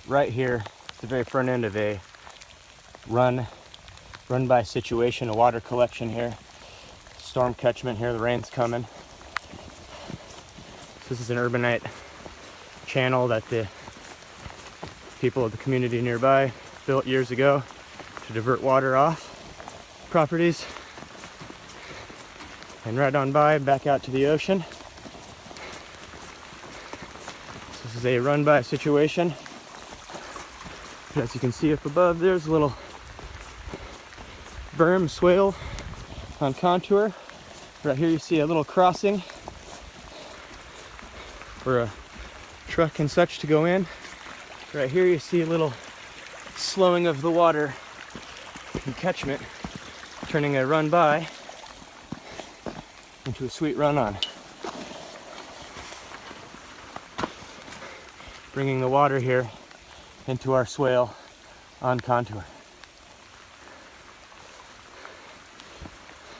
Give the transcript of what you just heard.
right here, the very front end of a run by situation, a water collection here. Storm catchment here, the rain's coming. This is an urbanite channel that the people of the community nearby built years ago to divert water off properties and right on by back out to the ocean. This is a run by situation. As you can see up above, there's a little berm swale on contour. Right here you see a little crossing for a truck and such to go in. Right here you see a little slowing of the water and catchment, turning a run by into a sweet run on. Bringing the water here into our swale on contour.